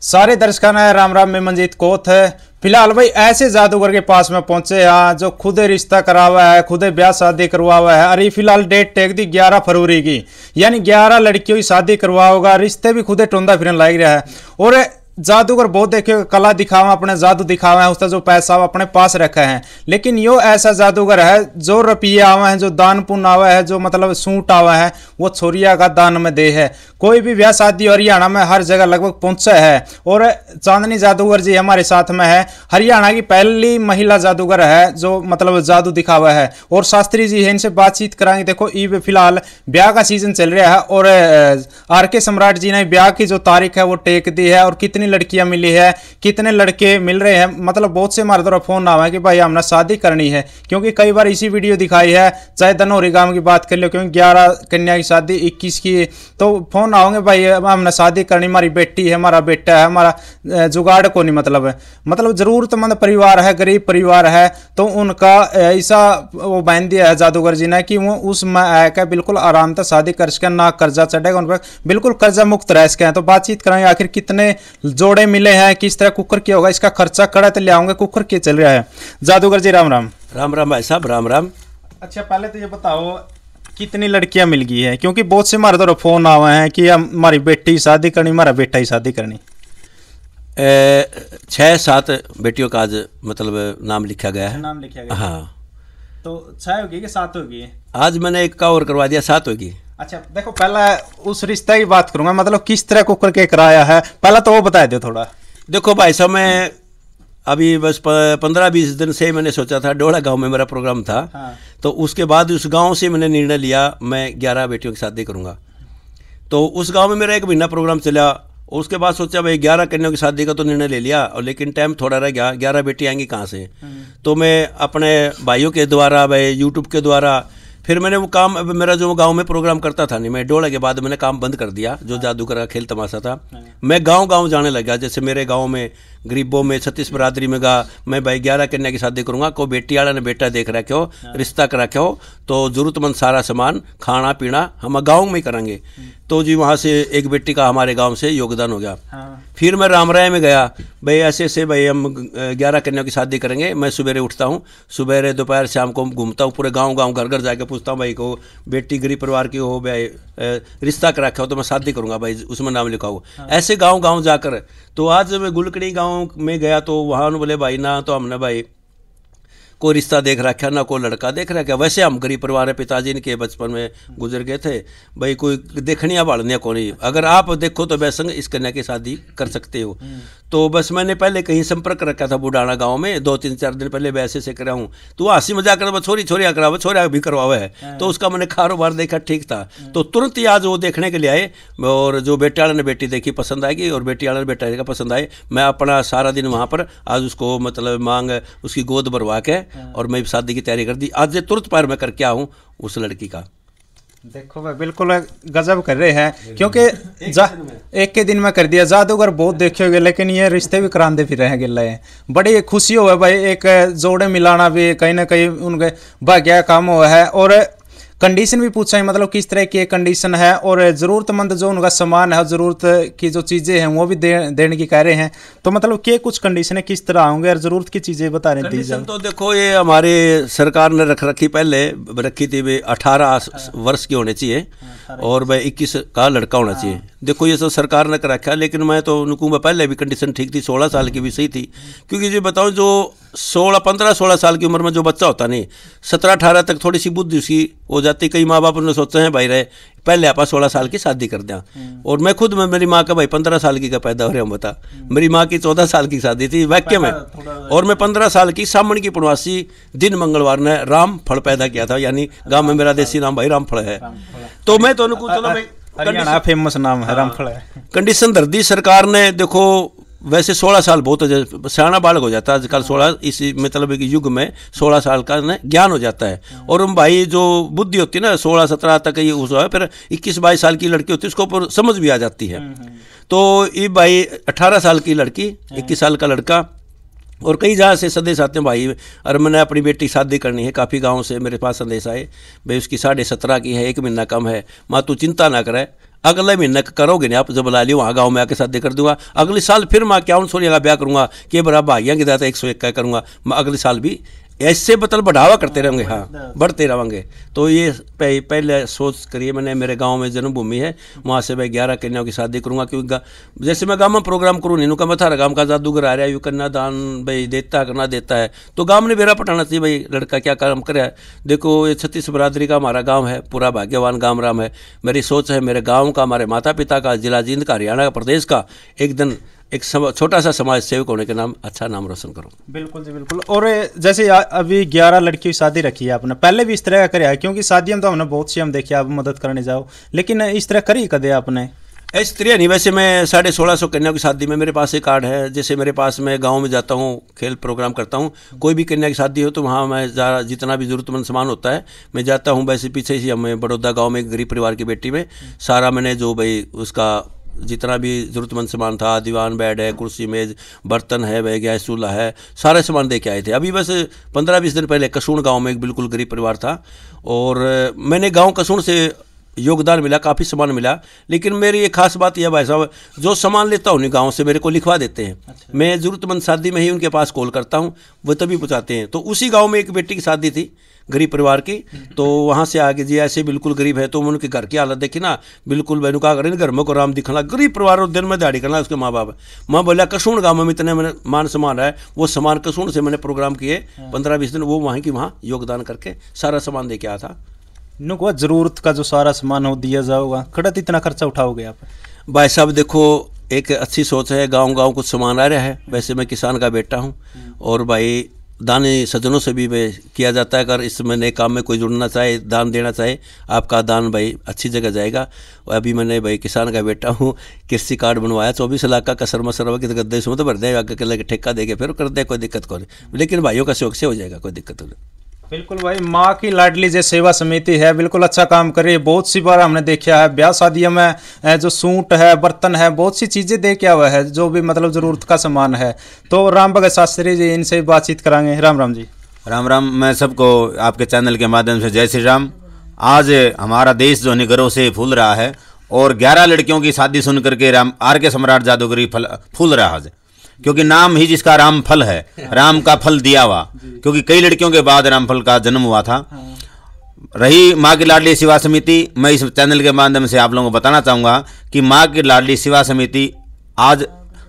सारे दर्शकों ने राम राम में मंजीत कोत है। फिलहाल भाई ऐसे जादूगर के पास में पहुंचे हैं जो खुद रिश्ता करा हुआ है, खुद ब्याह शादी करवा हुआ है। अरे फिलहाल डेट टेक दी 11 फरवरी की, यानी 11 लड़कियों की शादी करवा होगा। रिश्ते भी खुदे टोंदा फिरन लग रहा है। और जादूगर बहुत देखे कला दिखावा, अपने जादू दिखावा है, उसका जो पैसा अपने पास रखा है। लेकिन यो ऐसा जादूगर है जो रुपये आवा है, जो दान पुण्य आवा है, जो मतलब सूट आवा है, वो छोरिया का दान में दे है। कोई भी ब्याह शादी हरियाणा में हर जगह लगभग पहुंचा है। और चांदनी जादूगर जी हमारे साथ में है, हरियाणा की पहली महिला जादूगर है जो मतलब जादू दिखावा है। और शास्त्री जी है, इनसे बातचीत कराएंगे। देखो ये फिलहाल ब्याह का सीजन चल रहा है और आर.के. सम्राट जी ने ब्याह की जो तारीख है वो टेक दी है। और कितनी लड़कियां मिली है, कितने लड़के मिल रहे हैं, मतलब बहुत से हमारे तरफ फोन आवा है कि भाई हमने शादी करनी है। क्योंकि कई बार इसी वीडियो दिखाई है, चाहे धनौरी गांव की बात कर लो, क्योंकि 11 कन्या की शादी 21 की, तो फोन आओगे भाई हमने शादी करनी, हमारी बेटी है, हमारा बेटा है, हमारा जुगाड़ को नहीं मतलब जरूरतमंद परिवार है, गरीब परिवार है। तो उनका ऐसा वो बहन दिया है जादूगर जी ने कि वो उसमें आकर बिल्कुल आराम से शादी कर सके, ना कर्जा चढ़ेगा उन पर, बिल्कुल कर्जा मुक्त रह सके। तो बातचीत करेंगे आखिर कितने जोड़े मिले हैं, किस तरह कुकर क्या होगा, इसका खर्चा कड़ा तो ले आऊंगे, कुकर क्या चल रहा है। जादूगर जी राम राम। राम राम भाई साहब, राम राम। अच्छा पहले तो ये बताओ कितनी लड़कियां मिल गई है, क्योंकि बहुत से हमारे तरफ फोन आवे हैं कि हमारी बेटी शादी करनी, हमारा बेटा ही शादी करनी। 6-7 बेटियों का आज मतलब नाम लिखा गया है। नाम लिखा गया। हाँ, तो 6 होगी कि 7 होगी? आज मैंने एक का और करवा दिया, 7 होगी। अच्छा देखो पहला उस रिश्ते की बात करूंगा, मतलब किस तरह कुकर के कराया है, पहला तो वो बता दो थोड़ा। देखो भाई साहब, मैं अभी बस 15-20 दिन से मैंने सोचा था, डोड़ा गांव में मेरा प्रोग्राम था। हाँ। तो उसके बाद उस गांव से मैंने निर्णय लिया मैं 11 बेटियों की शादी करूंगा। तो उस गांव में मेरा 1 महीना प्रोग्राम चला। उसके बाद सोचा भाई 11 कन्याओं की शादी का तो निर्णय ले लिया, और लेकिन टाइम थोड़ा रह गया, 11 बेटी आएंगी कहाँ से। तो मैं अपने भाइयों के द्वारा, भाई यूट्यूब के द्वारा, फिर मैंने वो काम, मेरा जो गांव में प्रोग्राम करता था नहीं, मैं डोड़ा के बाद मैंने काम बंद कर दिया, जो जादूगर का खेल तमाशा था। मैं गांव गांव जाने लगा। जैसे मेरे गांव में गरीबों में 36 बरादरी में गा मैं भाई 11 कन्या की शादी करूंगा, को बेटी वाला ने बेटा देख रखे हो, रिश्ता कर रखे हो, तो जरूरतमंद सारा सामान खाना पीना हम गाँव में ही करेंगे। तो जी वहाँ से एक बेटी का हमारे गाँव से योगदान हो गया। फिर मैं रामराय में गया, भाई ऐसे ऐसे भाई हम 11 कन्याओं की शादी करेंगे। मैं सुबह उठता हूँ, सुबह दोपहर शाम को घूमता हूँ, पूरे गांव गांव घर घर जाके पूछता हूँ भाई को बेटी गरीब परिवार की हो, भाई रिश्ता कर रखा हो तो मैं शादी करूँगा, भाई उसमें नाम लिखाओ। ऐसे गांव गांव जाकर, तो आज मैं गुलकड़ी गांव में गया तो वहाँ बोले भाई ना तो हमने भाई कोई रिश्ता देख रखा, ना कोई लड़का देख रखा। वैसे हम गरीब परिवार है, पिताजी इनके बचपन में गुजर गए थे, भाई कोई देखनिया बाड़निया को नहीं, अगर आप देखो तो वैसे इस कन्या की शादी कर सकते हो। तो बस मैंने पहले कहीं संपर्क रखा था बुढ़ाना गांव में, 2-3-4 दिन पहले वैसे से करा हूँ। तो वो हंसी मजाक कर छोरी छोरिया करावा, छोरिया भी करवावा है। तो उसका मैंने कारोबार देखा ठीक था, तो तुरंत ही आज वो देखने के लिए आए। और जो बेटे वाले ने बेटी देखी पसंद आएगी, और बेटी वाले ने बेटा का पसंद आए, मैं अपना सारा दिन वहाँ पर आज उसको मतलब मांग उसकी गोद भरवा के और मैं शादी की तैयारी कर दी। आज तुरंत पैर में करके आऊँ उस लड़की का। देखो भाई बिल्कुल गजब कर रहे हैं, क्योंकि एक के दिन में कर दिया। जादूगर बहुत देखे हुए, लेकिन ये रिश्ते भी करांदे फिर रहे गिल्ला। बड़ी खुशी हो भाई, एक जोड़े मिलाना भी कहीं ना कहीं उनके भाग्य काम हुआ है। और कंडीशन भी पूछा है, मतलब किस तरह की कंडीशन है, और ज़रूरतमंद जो उनका सामान है, ज़रूरत की जो चीज़ें हैं वो भी देने की कह रहे हैं। तो मतलब क्या कुछ कंडीशन है, किस तरह होंगे, और ज़रूरत की चीज़ें बता रहे हैं। तो देखो ये हमारे सरकार ने रखी, पहले रखी थी भाई 18 वर्ष की होने चाहिए, और भाई 21 का लड़का होना चाहिए। देखो ये सब सरकार ने कर रखा, लेकिन मैं तो उनको पहले भी कंडीशन ठीक थी, 16 साल की भी सही थी। क्योंकि जो बताओ जो 15-16 साल की उम्र में जो बच्चा होता नहीं, 17-18 तक थोड़ी सी बुद्धि उसकी हो जाती। कई माँ बाप ने सोचते हैं भाई रहे पहले आप 16 साल की शादी कर दें। और मैं खुद में मेरी माँ का भाई 15 साल की का पैदा हो रहा हूँ, बता। मेरी माँ की 14 साल की शादी थी वाक्य में, और मैं 15 साल की सामण की पूर्णवासी दिन मंगलवार ने राम फल पैदा किया था, यानी गाँव में मेरा देसी नाम भाई राम फल है। तो मैं तो उनको चलो भाई हरियाणा फेमस नाम है रामफल है। कंडीशन धर दी सरकार ने। देखो वैसे 16 साल बहुत हो, सियाना बालक हो जाता है आजकल। 16 इसी मतलब कि युग में 16 साल का ज्ञान हो जाता है। और हम भाई जो बुद्धि होती है ना 16-17 तक ये उस है, फिर 21-22 साल की लड़की होती है, उसको ऊपर समझ भी आ जाती है। तो ये भाई 18 साल की लड़की, 21 साल का लड़का, और कई जगह से संदेश आते हैं भाई, और मैंने अपनी बेटी शादी करनी है। काफ़ी गाँव से मेरे पास संदेश आए, भाई उसकी 17.5 की है, 1 महीना कम है, माँ तू चिंता ना करे, अगले महीने करोगे नहीं आप, जब बुला लियो वहाँ गाँव में आके शादी कर दूंगा। अगले साल फिर मैं 51 सोनिया का ब्याह करूंगा कि बराबर भाइयों की दाता 101 का करूंगा, मैं अगले साल भी ऐसे मतलब बढ़ावा करते रहेंगे, हाँ बढ़ते रहेंगे। तो ये पहले सोच करिए मैंने, मेरे गांव में जन्मभूमि है, वहाँ से मैं 11 कन्याओं की शादी करूँगा। क्योंकि जैसे मैं गाँव में प्रोग्राम करूँ नहीं का मथा गाँव का जादूगर आ रहा है, यू कन्यादान भाई देता है करना देता है, तो गाँव ने बेरा पटाना चाहिए भाई लड़का क्या काम करे। देखो ये 36 बरादरी का हमारा गाँव है, पूरा भाग्यवान गाँव राम है। मेरी सोच है मेरे गाँव का, हमारे माता पिता का, जिला जींद का, हरियाणा का, प्रदेश का एक दिन एक छोटा सा समाज सेवक होने के नाम अच्छा नाम रोशन करो। बिल्कुल जी बिल्कुल। और जैसे अभी 11 लड़कियों की शादी रखी है आपने, पहले भी इस तरह का कराया? क्योंकि शादी में तो हमने बहुत सी हम देखिए, आप मदद करने जाओ, लेकिन इस तरह करी कदे आपने? इस तरह नहीं, वैसे मैं 1650 कन्या की शादी में मेरे पास एक कार्ड है। जैसे मेरे पास मैं गांव में जाता हूँ, खेल प्रोग्राम करता हूँ, कोई भी कन्या की शादी हो तो वहाँ मैं जितना भी जरूरतमंद सामान होता है मैं जाता हूँ। वैसे पीछे ही हमें बड़ौदा गाँव में एक गरीब परिवार की बेटी में सारा मैंने जो भाई उसका जितना भी ज़रूरतमंद सामान था, दीवान बेड है, कुर्सी मेज बर्तन है, वह गैस चूल्हा है, सारे सामान दे के आए थे। अभी बस 15-20 दिन पहले कसूण गांव में एक बिल्कुल गरीब परिवार था और मैंने गांव कसूण से योगदान मिला, काफ़ी सामान मिला। लेकिन मेरी एक खास बात यह भाई साहब, जो सामान लेता हूँ गांव से मेरे को लिखवा देते हैं। अच्छा। मैं ज़रूरतमंद शादी में ही उनके पास कॉल करता हूँ, वो तभी पहुँचाते हैं। तो उसी गाँव में एक बेटी की शादी थी गरीब परिवार की, तो वहाँ से आगे जी ऐसे बिल्कुल गरीब है, तो उनके घर की हालत देखी ना, बिल्कुल मैंने कहा करें घर में को राम दिखना, गरीब परिवार और दिन में दिहाड़ी करना उसके माँ बाप। मैं बोला कसूण गाँव में इतने मैंने मान सामान है, वो सामान कसूण से मैंने प्रोग्राम किए 15-20 दिन, वो वहाँ की वहाँ योगदान करके सारा सामान दे के आया था। नुक जरूरत का जो सारा सामान हो दिया जाओगा, खड़त इतना खर्चा उठाओगे आप? भाई साहब देखो एक अच्छी सोच है, गाँव कुछ सामान आ रहा है। वैसे मैं किसान का बेटा हूँ और भाई दान सज्जनों से भी किया जाता है। अगर इस नए काम में कोई जुड़ना चाहे, दान देना चाहे, आपका दान भाई अच्छी जगह जाएगा। और अभी मैंने भाई किसान का बेटा हूँ, कृषि कार्ड बनवाया 24 लाख का, कसर मसर हुआ कि गद्दे उसमें तो भर दे, आगे के ठेका देके फिर कर दे, कोई दिक्कत को नहीं। लेकिन भाइयों का शौक से हो जाएगा, कोई दिक्कत नहीं। बिल्कुल भाई, माँ की लाडली जो सेवा समिति है बिल्कुल अच्छा काम कर रही है। बहुत सी बार हमने देखा है ब्याह शादियों में जो सूट है, बर्तन है, बहुत सी चीजें दे के हुआ है, जो भी मतलब जरूरत का सामान है। तो राम भगत शास्त्री जी, इनसे बातचीत कराएंगे। राम राम जी। राम राम। मैं सबको आपके चैनल के माध्यम से जय श्री राम। आज हमारा देश जो निगरों से फूल रहा है और 11 लड़कियों की शादी सुन करके राम आर के सम्राट जादूगरी फूल रहा है, क्योंकि नाम ही जिसका राम फल है, राम का फल दिया हुआ। क्योंकि कई लड़कियों के बाद रामफल का जन्म हुआ था। रही माँ की लाडली सेवा समिति, मैं इस चैनल के माध्यम से आप लोगों को बताना चाहूँगा कि माँ की लाडली सेवा समिति आज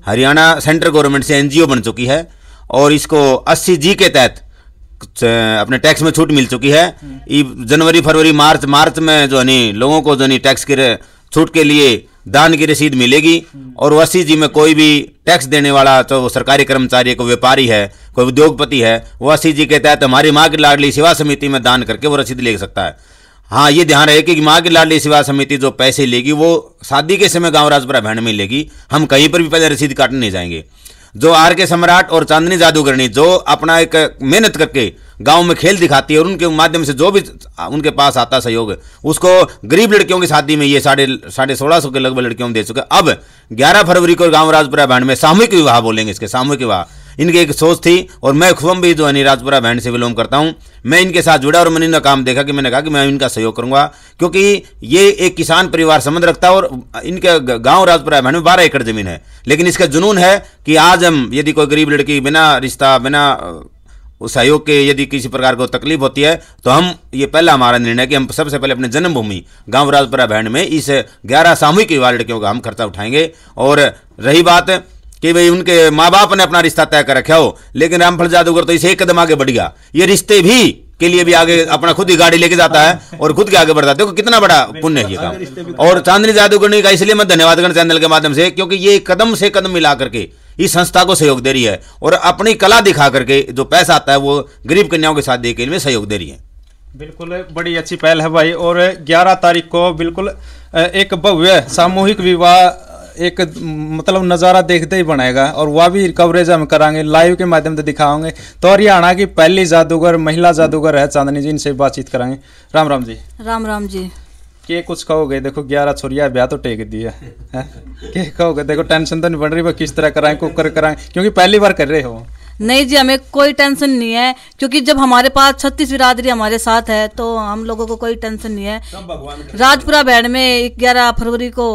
हरियाणा सेंट्रल गवर्नमेंट से एनजीओ बन चुकी है और इसको 80G के तहत अपने टैक्स में छूट मिल चुकी है। जनवरी फरवरी मार्च में जो है लोगों को जो टैक्स की छूट के लिए दान की रसीद मिलेगी। और 80G में कोई भी टैक्स देने वाला, तो सरकारी कर्मचारी है, कोई व्यापारी है, कोई उद्योगपति है, वो 80G के तहत हमारी माँ की लाडली सेवा समिति में दान करके वो रसीद ले सकता है। हाँ, ये ध्यान रहे कि माँ की लाडली सेवा समिति जो पैसे लेगी वो शादी के समय गाँव राजपुरा भैंड में लेगी। हम कहीं पर भी पहले रसीद काटने नहीं जाएंगे। जो आर के सम्राट और चांदनी जादूगरनी जो अपना एक मेहनत करके गांव में खेल दिखाती है और उनके माध्यम से जो भी उनके पास आता सहयोग, उसको गरीब लड़कियों की शादी में ये 1650 के लगभग लड़कियों में दे चुके। अब 11 फरवरी को गांव राजपुरा भैंड में सामूहिक विवाह बोलेंगे, इसके सामूहिक विवाह इनकी एक सोच थी। और मैं खुद भी जो है राजपुरा भैंड से विलोम करता हूं, मैं इनके साथ जुड़ा और मैंने इनका काम देखा कि मैंने कहा कि मैं इनका सहयोग करूंगा, क्योंकि ये एक किसान परिवार संबंध रखता है और इनके गांव राजपुरा भैंड में 12 एकड़ जमीन है। लेकिन इसका जुनून है कि आज हम यदि कोई गरीब लड़की बिना रिश्ता, बिना उस सहयोग के यदि किसी प्रकार को तकलीफ होती है, तो हम ये पहला हमारा निर्णय कि हम सबसे पहले अपने जन्मभूमि गांव राजपुरा भैंड में इस 11 सामूहिक विवाह लड़कियों का हम खर्चा उठाएंगे। और रही बात कि भाई उनके माँ बाप ने अपना रिश्ता तय कर रखा हो, लेकिन रामफल जादूगर तो इसे एक कदम आगे बढ़ गया, ये रिश्ते भी के लिए भी आगे अपना खुद ही गाड़ी लेके जाता है और खुद के आगे बढ़ता है। देखो कितना बड़ा पुण्य है ये काम। और चांदनी जादूगरनी का इसलिए मैं धन्यवाद करना चैनल के माध्यम से, क्योंकि ये कदम से कदम मिला करके इस संस्था को सहयोग दे रही है और अपनी कला दिखा करके जो पैसा आता है वो गरीब कन्याओं के शादी के लिए सहयोग दे रही है। बिल्कुल बड़ी अच्छी पहल है भाई। और 11 तारीख को बिल्कुल एक भव्य सामूहिक विवाह एक मतलब नज़ारा देखते ही बनाएगा और वह भी कवरेज हम कराएंगे, लाइव के माध्यम से दिखाओगे। तो हरियाणा की पहली जादूगर, महिला जादूगर है चांदनी जी, इनसे बातचीत कराएंगे। राम राम जी। राम राम जी। के कुछ कहोगे? देखो 11 छोरिया ब्याह तो टेक दिया है, क्या कहोगे? देखो टेंशन तो नहीं बढ़ रही, किस तरह कराएं, कुकर कराएं, क्योंकि पहली बार कर रहे हो। नहीं जी, हमें कोई टेंशन नहीं है, क्योंकि जब हमारे पास 36 बिरादरी हमारे साथ है तो हम लोगों को कोई टेंशन नहीं है। राजपुरा भैड़ में 11 फरवरी को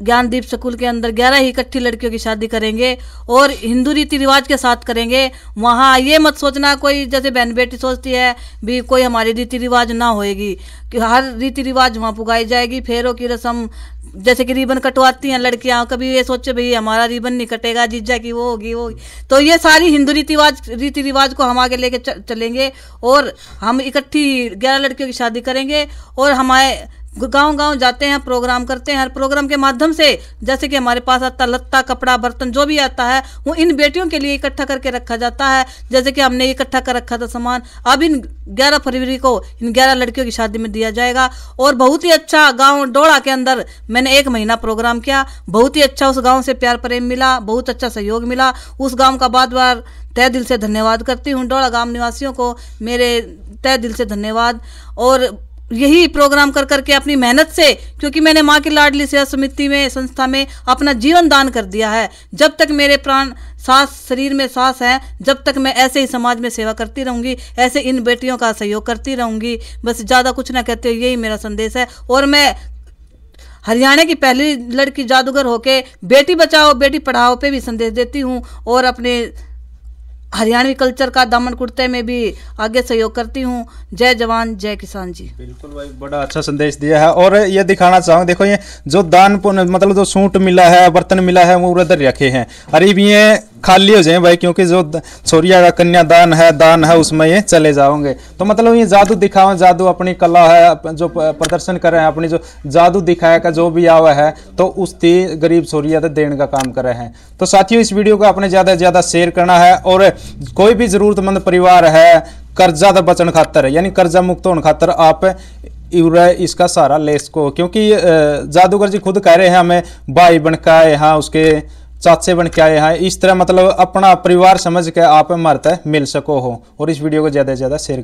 ज्ञानदीप स्कूल के अंदर 11 ही इकट्ठी लड़कियों की शादी करेंगे और हिंदू रीति रिवाज के साथ करेंगे। वहाँ ये मत सोचना कोई जैसे बहन बेटी सोचती है भी कोई हमारी रीति रिवाज ना होएगी, कि हर रीति रिवाज वहाँ पुगाई जाएगी। फेरों की रस्म, जैसे कि रिबन कटवाती हैं लड़कियां, कभी ये सोचे भाई हमारा रिबन नहीं कटेगा, जीजा की वो होगी वो, तो ये सारी हिंदू रीति रिवाज को हम आगे लेके चलेंगे और हम इकट्ठी 11 लड़कियों की शादी करेंगे। और हमारे गांव-गांव जाते हैं, प्रोग्राम करते हैं। हर प्रोग्राम के माध्यम से जैसे कि हमारे पास आता लत्ता कपड़ा बर्तन जो भी आता है वो इन बेटियों के लिए इकट्ठा करके रखा जाता है। जैसे कि हमने इकट्ठा कर रखा था सामान, अब इन 11 फरवरी को इन 11 लड़कियों की शादी में दिया जाएगा। और बहुत ही अच्छा गांव डोड़ा के अंदर मैंने 1 महीना प्रोग्राम किया, बहुत ही अच्छा उस गाँव से प्यार प्रेम मिला, बहुत अच्छा सहयोग मिला। उस गाँव का बार तय दिल से धन्यवाद करती हूँ। डोड़ा गांव निवासियों को मेरे तय दिल से धन्यवाद। और यही प्रोग्राम कर करके अपनी मेहनत से, क्योंकि मैंने माँ की लाडली सेवा समिति में संस्था में अपना जीवन दान कर दिया है। जब तक मेरे प्राण सांस शरीर में सांस है, जब तक मैं ऐसे ही समाज में सेवा करती रहूंगी, ऐसे इन बेटियों का सहयोग करती रहूंगी। बस ज़्यादा कुछ ना कहते, यही मेरा संदेश है। और मैं हरियाणा की पहली लड़की जादूगर होके बेटी बचाओ बेटी पढ़ाओ पे भी संदेश देती हूँ और अपने हरियाणवी कल्चर का दामन कुर्ते में भी आगे सहयोग करती हूँ। जय जवान जय किसान जी। बिल्कुल भाई, बड़ा अच्छा संदेश दिया है। और ये दिखाना चाहूँ, देखो ये जो दान मतलब जो सूट मिला है, बर्तन मिला है, वो उधर रखे हैं। अरे भी ये खाली हो जाए भाई, क्योंकि जो छोरिया का कन्यादान है उसमें ये चले जाओगे। तो मतलब ये जादू दिखावा, जादू अपनी कला है जो प्रदर्शन कर रहे हैं, अपनी जो जादू दिखाया का जो भी आवा है तो उसकी गरीब छोरिया तो देने का काम कर रहे हैं। तो साथियों, इस वीडियो को अपने ज़्यादा से ज़्यादा शेयर करना है। और कोई भी जरूरतमंद परिवार है, कर्जा तो बचन खातर यानी कर्जा मुक्त होने खातर आप इसका सहारा ले सको, क्योंकि जादूगर जी खुद कह रहे हैं हमें भाई बन के आए हैं, उसके चाचे बन के आए हैं। इस तरह मतलब अपना परिवार समझ के आप हमारे तक मिल सको हो। और इस वीडियो को ज़्यादा से ज़्यादा शेयर